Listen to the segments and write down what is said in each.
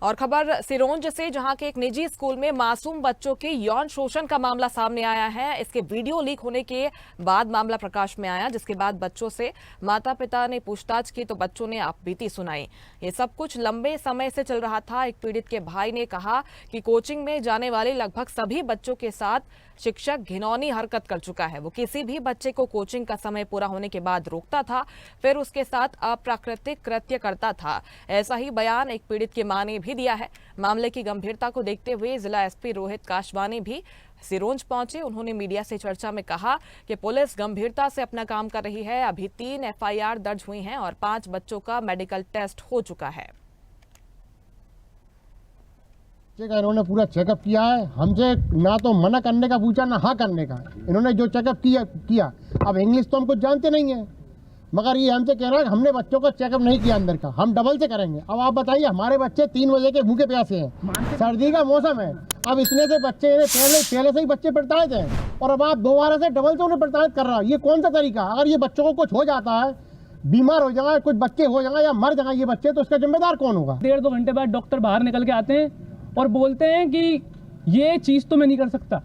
और खबर सिरोंज से, जहां के एक निजी स्कूल में मासूम बच्चों के यौन शोषण का मामला सामने आया है। इसके वीडियो लीक होने के बाद मामला प्रकाश में आया, जिसके बाद बच्चों से माता पिता ने पूछताछ की तो बच्चों ने आपबीती सुनाई। ये सब कुछ लंबे समय से चल रहा था। एक पीड़ित के भाई ने कहा कि कोचिंग में जाने वाले लगभग सभी बच्चों के साथ शिक्षक घिनौनी हरकत कर चुका है। वो किसी भी बच्चे को कोचिंग का समय पूरा होने के बाद रोकता था, फिर उसके साथ अप्राकृतिक कृत्य करता था। ऐसा ही बयान एक पीड़ित की मां ने भी दिया है। मामले की गंभीरता को देखते हुए जिला एसपी रोहित काशवानी भी सिरोंज पहुंचे। उन्होंने मीडिया से चर्चा में कहा कि पुलिस गंभीरता से अपना काम कर रही है। अभी 3 एफआईआर दर्ज हुई हैं और 5 बच्चों का मेडिकल टेस्ट हो चुका है। इन्होंने पूरा चेकअप किया है, हमसे ना तो मना करने का पूछा ना हाँ करने का। इन्होंने जो चेकअप किया। अब इंग्लिश तो हम कुछ जानते नहीं है, मगर ये हमसे कह रहा है कि हमने बच्चों का चेकअप नहीं किया अंदर का, हम डबल से करेंगे। अब आप बताइए, हमारे बच्चे 3 बजे के भूखे प्यासे हैं, सर्दी का मौसम है। अब इतने से बच्चे पहले से ही बच्चे प्रताड़ित हैं और अब आप दोबारा से डबल से उन्हें प्रताड़ित कर रहा है। ये कौन सा तरीका? अगर ये बच्चों को कुछ हो जाता है, बीमार हो जाएगा, कुछ बच्चे हो जाएगा या मर जाएगा ये बच्चे, तो इसका जिम्मेदार कौन होगा? 1.5-2 घंटे बाद डॉक्टर बाहर निकल के आते हैं और बोलते हैं कि ये चीज़ तो मैं नहीं कर सकता,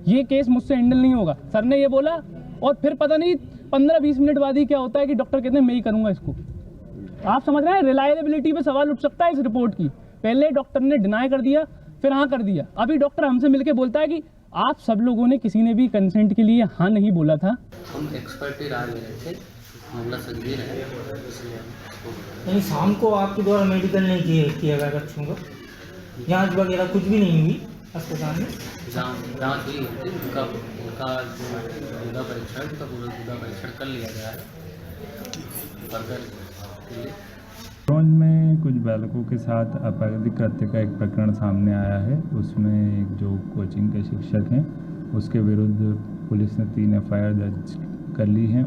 ये केस मुझसे हैंडल नहीं होगा, सर ने ये बोला। और फिर पता नहीं 15-20 मिनट बाद ही क्या होता है कि डॉक्टर कहते हैं मैं ही करूँगा इसको। आप समझ रहे हैं, रिलायबिलिटी पे सवाल उठ सकता है इस रिपोर्ट की। पहले डॉक्टर ने डिनाई कर दिया, फिर हाँ कर दिया। अभी डॉक्टर हमसे मिलके बोलता है कि आप सब लोगों ने किसी ने भी कंसेंट के लिए हाँ नहीं बोला था। हम एक्सपर्ट ही राय ले रहे थे, मामला संगीन है, इसलिए नहीं, शाम को आपके द्वारा मेडिकल नहीं किया गया बच्चों का, जांच वगैरह कुछ भी नहीं हुई अस्पताल में? जांच हुई होती, उनका गुदा परीक्षण कर लिया गया है फर्दर के लिए। सिरोंज में कुछ बालकों के साथ आपराधिक कृत्य का एक प्रकरण सामने आया है। उसमें जो कोचिंग के शिक्षक हैं उसके विरुद्ध पुलिस ने 3 एफआईआर दर्ज कर ली हैं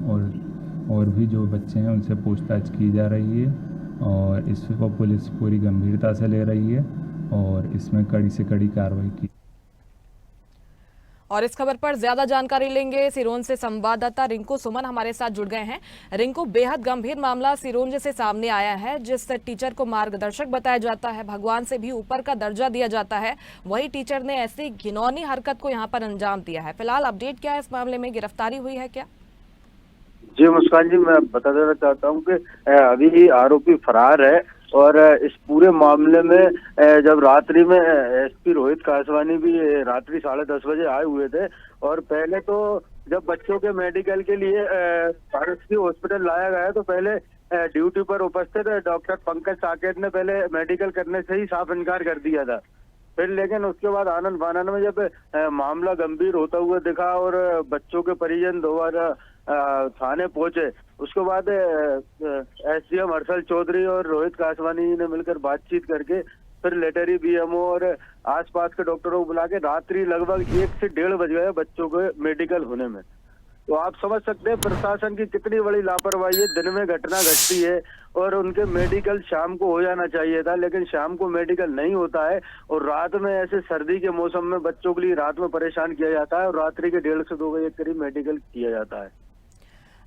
और भी जो बच्चे हैं उनसे पूछताछ की जा रही है और इसको पुलिस पूरी गंभीरता से ले रही है और इसमें कड़ी से कड़ी कार्रवाई की। और इस खबर पर ज्यादा जानकारी लेंगे, सिरोंज से संवाददाता रिंकू सुमन हमारे साथ जुड़ गए हैं। रिंकू, बेहद गंभीर मामला सिरोंज से सामने आया है। जिस टीचर को मार्गदर्शक बताया जाता है, भगवान से भी ऊपर का दर्जा दिया जाता है, वही टीचर ने ऐसी घिनौनी हरकत को यहाँ पर अंजाम दिया है। फिलहाल अपडेट क्या है इस मामले में? गिरफ्तारी हुई है क्या? जी मुस्कान जी, मैं बता देना चाहता हूँ कि अभी आरोपी फरार है और इस पूरे मामले में जब रात्रि में एसपी रोहित कासवानी भी रात्रि 10:30 बजे आए हुए थे और पहले तो जब बच्चों के मेडिकल के लिए पारसी हॉस्पिटल लाया गया तो पहले ड्यूटी पर उपस्थित डॉक्टर पंकज साकेत ने पहले मेडिकल करने से ही साफ इनकार कर दिया था। फिर लेकिन उसके बाद आनंद फानन में जब मामला गंभीर होता हुआ दिखा और बच्चों के परिजन दोबारा थाने पहुंचे, उसके बाद एसडीएम हर्षल चौधरी और रोहित कासवानी ने मिलकर बातचीत करके फिर लेटरी बीएमओ और आसपास के डॉक्टरों को बुला के रात्रि लगभग 1 से 1:30 बज गए बच्चों के मेडिकल होने में। तो आप समझ सकते हैं प्रशासन की कितनी बड़ी लापरवाही है। दिन में घटना घटती है और उनके मेडिकल शाम को हो जाना चाहिए था, लेकिन शाम को मेडिकल नहीं होता है और रात में ऐसे सर्दी के मौसम में बच्चों के लिए रात में परेशान किया जाता है और रात्रि के 1:30 से 2 बजे करीब मेडिकल किया जाता है।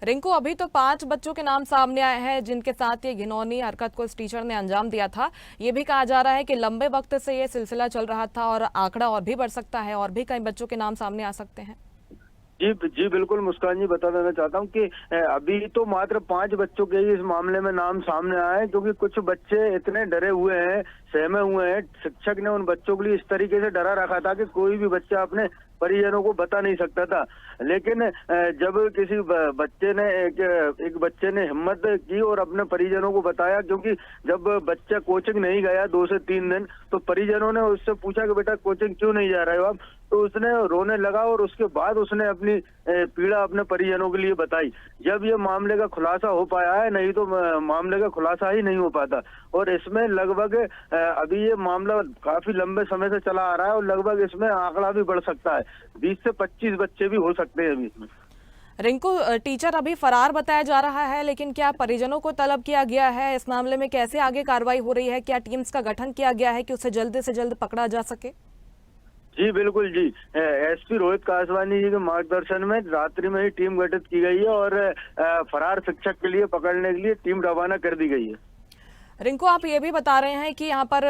रिंकू, अभी तो 5 बच्चों के नाम सामने आए हैं जिनके साथ ये घिनौनी हरकत को इस टीचर ने अंजाम दिया था। ये भी कहा जा रहा है कि लंबे वक्त से ये सिलसिला चल रहा था और आंकड़ा और भी बढ़ सकता है, और भी कई बच्चों के नाम सामने आ सकते हैं। जी बिल्कुल मुस्कान जी, बता देना चाहता हूँ कि अभी तो मात्र 5 बच्चों के ही इस मामले में नाम सामने आए, क्योंकि कुछ बच्चे इतने डरे हुए हैं, सहमे हुए हैं। शिक्षक ने उन बच्चों के लिए इस तरीके से डरा रखा था कि कोई भी बच्चा अपने परिजनों को बता नहीं सकता था। लेकिन जब किसी बच्चे ने एक बच्चे ने हिम्मत की और अपने परिजनों को बताया, क्योंकि जब बच्चा कोचिंग नहीं गया 2 से 3 दिन, तो परिजनों ने उससे पूछा कि बेटा कोचिंग क्यों नहीं जा रहे हो आप, तो उसने रोने लगा और उसके बाद उसने अपनी पीड़ा अपने परिजनों के लिए बताई। जब ये मामले का खुलासा हो पाया है, नहीं तो मामले का खुलासा ही नहीं हो पाता। और इसमें लगभग अभी ये मामला काफी लंबे समय से चला आ रहा है और लगभग इसमें आंकड़ा भी बढ़ सकता है, 20 से 25 बच्चे भी हो सकते हैं अभी इसमें। रिंकू, टीचर अभी फरार बताया जा रहा है, लेकिन क्या परिजनों को तलब किया गया है? इस मामले में कैसे आगे कार्रवाई हो रही है? क्या टीम्स का गठन किया गया है कि उसे जल्द से जल्द पकड़ा जा सके? जी बिल्कुल जी, एसपी रोहित कासवानी जी के मार्गदर्शन में रात्रि में ही टीम गठित की गई है और फरार शिक्षक के लिए पकड़ने के लिए टीम रवाना कर दी गई है। रिंकू, आप ये भी बता रहे हैं कि यहाँ पर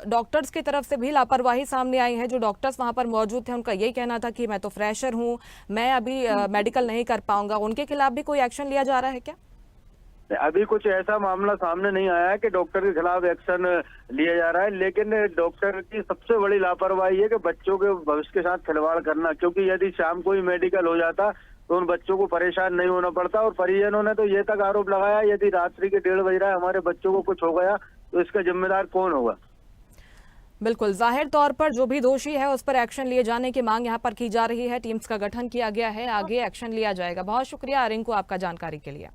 डॉक्टर्स की तरफ से भी लापरवाही सामने आई है। जो डॉक्टर्स वहाँ पर मौजूद थे उनका यही कहना था कि मैं तो फ्रेशर हूँ, मैं अभी मेडिकल नहीं कर पाऊंगा। उनके खिलाफ भी कोई एक्शन लिया जा रहा है क्या? अभी कुछ ऐसा मामला सामने नहीं आया है कि डॉक्टर के खिलाफ एक्शन लिया जा रहा है, लेकिन डॉक्टर की सबसे बड़ी लापरवाही है कि बच्चों के भविष्य के साथ खिलवाड़ करना, क्योंकि यदि शाम को ही मेडिकल हो जाता तो उन बच्चों को परेशान नहीं होना पड़ता। और परिजनों ने तो ये तक आरोप लगाया, यदि रात्रि के 1:30 बज रहा है, हमारे बच्चों को कुछ हो गया तो इसका जिम्मेदार कौन होगा। बिल्कुल, जाहिर तौर पर जो भी दोषी है उस पर एक्शन लिए जाने की मांग यहाँ पर की जा रही है। टीम्स का गठन किया गया है, आगे एक्शन लिया जाएगा। बहुत शुक्रिया रिंकू आपका जानकारी के लिए।